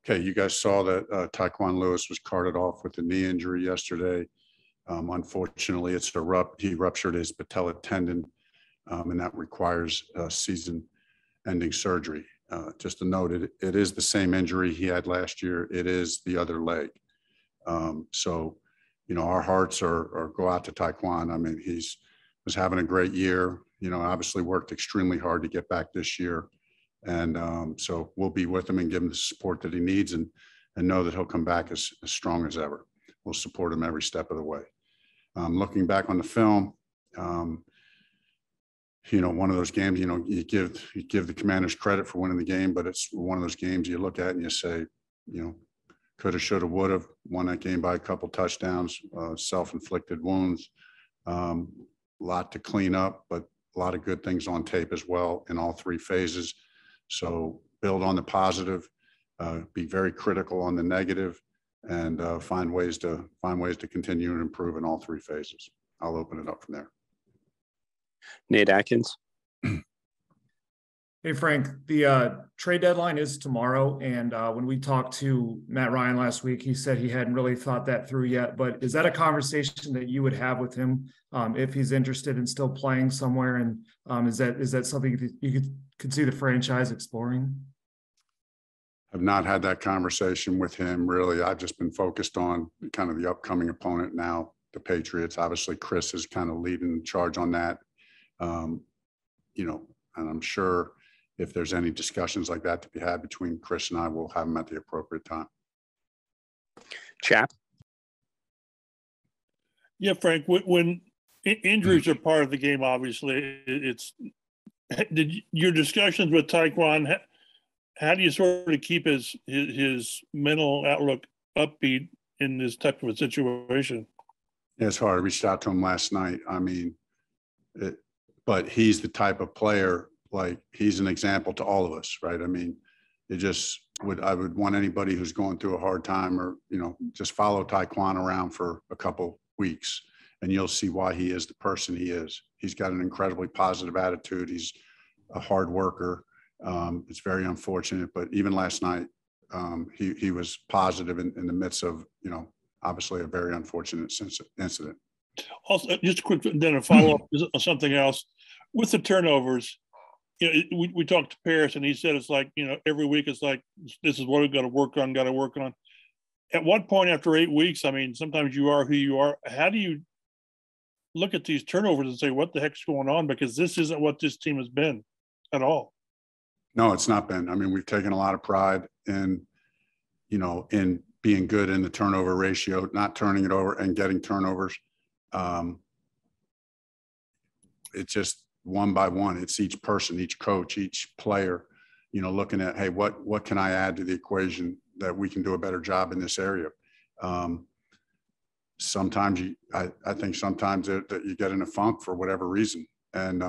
Okay, you guys saw that Taquan Lewis was carted off with a knee injury yesterday. Unfortunately, he ruptured his patella tendon, and that requires season-ending surgery. Just to note, it is the same injury he had last year. It is the other leg. So, our hearts go out to Taquan. I mean, was having a great year. Obviously worked extremely hard to get back this year. And so we'll be with him and give him the support that he needs and know that he'll come back as strong as ever. We'll support him every step of the way. Looking back on the film, one of those games, you give the Commanders credit for winning the game, but it's one of those games you look at and you say, coulda, shoulda, woulda, won that game by a couple touchdowns, self-inflicted wounds, a lot to clean up, but a lot of good things on tape as well in all three phases. So build on the positive, be very critical on the negative, and find ways to continue and improve in all three phases. I'll open it up from there. Nate Atkins. Hey, Frank, the trade deadline is tomorrow. And when we talked to Matt Ryan last week, he said he hadn't really thought that through yet. But is that a conversation that you would have with him if he's interested in still playing somewhere? And is that something that you could see the franchise exploring? I've not had that conversation with him, really. I've just been focused on kind of the upcoming opponent now, the Patriots. Obviously, Chris is kind of leading the charge on that. And I'm sure if there's any discussions like that to be had between Chris and I, we'll have them at the appropriate time. Chap. Yeah, Frank, when injuries are part of the game, obviously, did your discussions with Taquan, how do you sort of keep his mental outlook upbeat in this type of a situation? Yeah, it's hard. I reached out to him last night. I mean, but he's the type of player, like he's an example to all of us, right? I mean, I would want anybody who's going through a hard time or, just follow Taquan around for a couple weeks and you'll see why he is the person he is. He's got an incredibly positive attitude. He's a hard worker. It's very unfortunate, but even last night, he was positive in the midst of, obviously a very unfortunate incident. Also, just a quick, then a follow-up on something else. With the turnovers, we talked to Paris and he said it's like, every week it's like, this is what we've got to work on. At what point after 8 weeks, I mean, sometimes you are who you are. How do you look at these turnovers and say, what the heck's going on? Because this isn't what this team has been at all. No, it's not been. I mean, we've taken a lot of pride in being good in the turnover ratio, not turning it over and getting turnovers. It's just one by one. It's each person, each coach, each player, looking at, hey, what can I add to the equation that we can do a better job in this area? Sometimes I think sometimes that you get in a funk for whatever reason. And,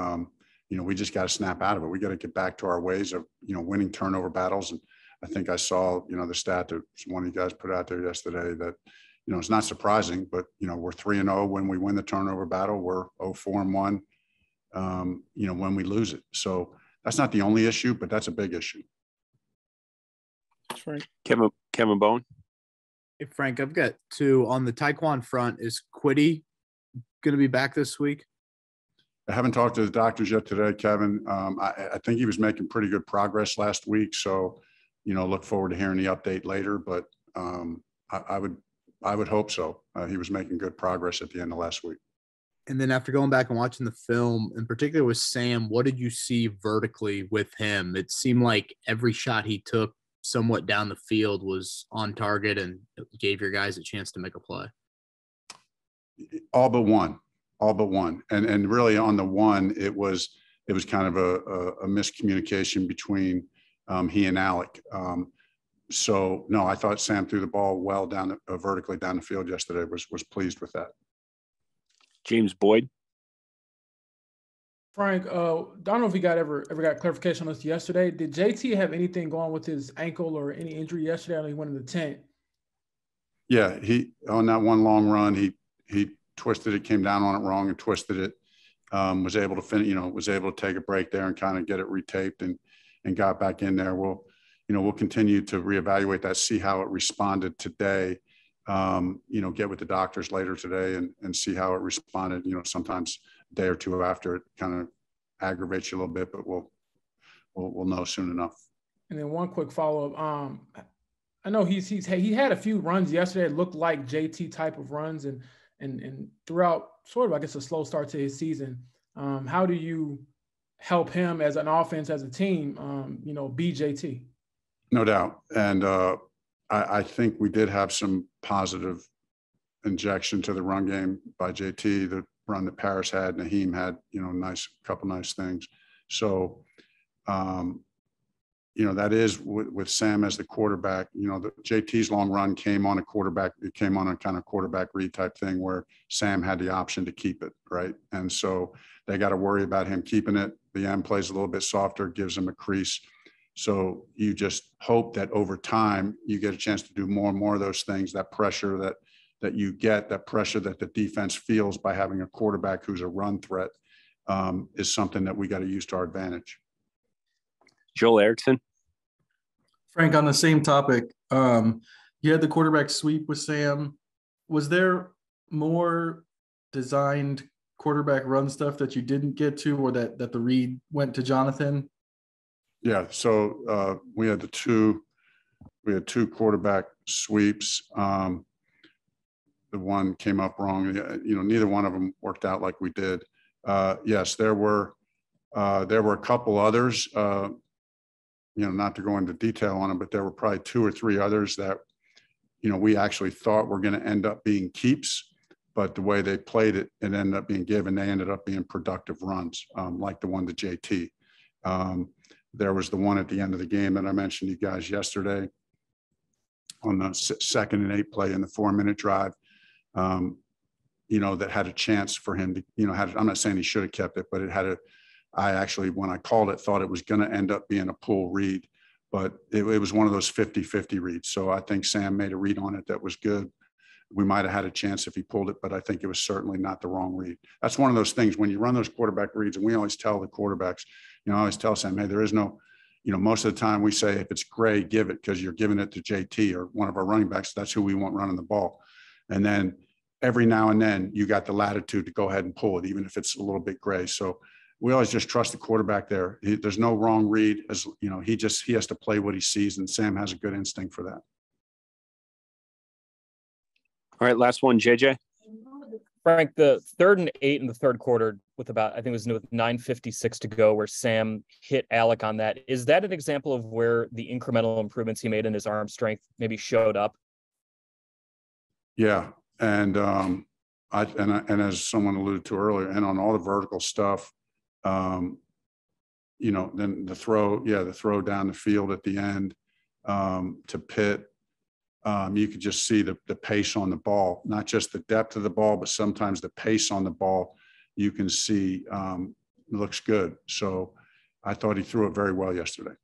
we just got to snap out of it. We got to get back to our ways of, winning turnover battles. And I think I saw, the stat that one of you guys put out there yesterday that, it's not surprising, but, we're 3-0 when we win the turnover battle. We're 0-4-1, when we lose it. So that's not the only issue, but that's a big issue. That's right. Kevin Bone. Hey, Frank, I've got two. On the Taquan front, is Quiddy going to be back this week? I haven't talked to the doctors yet today, Kevin. I think he was making pretty good progress last week. So, look forward to hearing the update later, but I would hope so. He was making good progress at the end of last week. And then after going back and watching the film, in particular with Sam, what did you see vertically with him? It seemed like every shot he took somewhat down the field was on target and gave your guys a chance to make a play. All but one. And really on the one, it was kind of a miscommunication between he and Alec. So no, I thought Sam threw the ball well down vertically down the field yesterday. Was pleased with that. James Boyd. Frank, I don't know if he ever got clarification on this yesterday. Did JT have anything going with his ankle or any injury yesterday? I know he went in the tent. Yeah, he on that one long run, he twisted it, came down on it wrong and twisted it. Was able to finish, was able to take a break there and kind of get it retaped and got back in there. Well, we'll continue to reevaluate that, see how it responded today. Get with the doctors later today and see how it responded. Sometimes a day or two after it kind of aggravates you a little bit, but we'll know soon enough. And then one quick follow-up. I know he had a few runs yesterday. It looked like JT type of runs, and throughout sort of, I guess, a slow start to his season. How do you help him as an offense, as a team, be JT? No doubt. And I think we did have some positive injection to the run game by JT. The run that Paris had, Naheem had, couple nice things. So, that is with Sam as the quarterback, the JT's long run came on a quarterback. It came on a kind of quarterback read type thing where Sam had the option to keep it. Right. And so they got to worry about him keeping it. The end plays a little bit softer, gives him a crease. So you just hope that over time you get a chance to do more and more of those things. That pressure that you get, that pressure that the defense feels by having a quarterback who's a run threat, is something that we got to use to our advantage. Joel Erickson. Frank, on the same topic, you had the quarterback sweep with Sam. Was there more designed quarterback run stuff that you didn't get to, or that the read went to Jonathan? Yeah. So we had two quarterback sweeps. The one came up wrong. Neither one of them worked out like we did. Yes, there were a couple others, not to go into detail on them, but there were probably 2 or 3 others that, we actually thought were going to end up being keeps, but the way they played it, it ended up being given. They ended up being productive runs, like the one to JT. There was the one at the end of the game that I mentioned to you guys yesterday on the 2nd and 8 play in the 4-minute drive, that had a chance for him to, I'm not saying he should have kept it, but I actually, when I called it, thought it was going to end up being a pull read, but it was one of those 50-50 reads. So I think Sam made a read on it that was good. We might have had a chance if he pulled it, but I think it was certainly not the wrong read. That's one of those things when you run those quarterback reads, and we always tell the quarterbacks, I always tell Sam, hey, there is no, most of the time we say if it's gray, give it, because you're giving it to JT or one of our running backs. That's who we want running the ball. And then every now and then you got the latitude to go ahead and pull it, even if it's a little bit gray. So we always just trust the quarterback there. There's no wrong read, as he has to play what he sees, and Sam has a good instinct for that. All right, last one, JJ. Frank, the 3rd and 8 in the third quarter with I think it was with 9:56 to go, where Sam hit Alec on that. Is that an example of where the incremental improvements he made in his arm strength maybe showed up? Yeah. And as someone alluded to earlier, and on all the vertical stuff, then the throw down the field at the end to Pitt, you could just see the pace on the ball, not just the depth of the ball, but sometimes the pace on the ball you can see looks good. So I thought he threw it very well yesterday.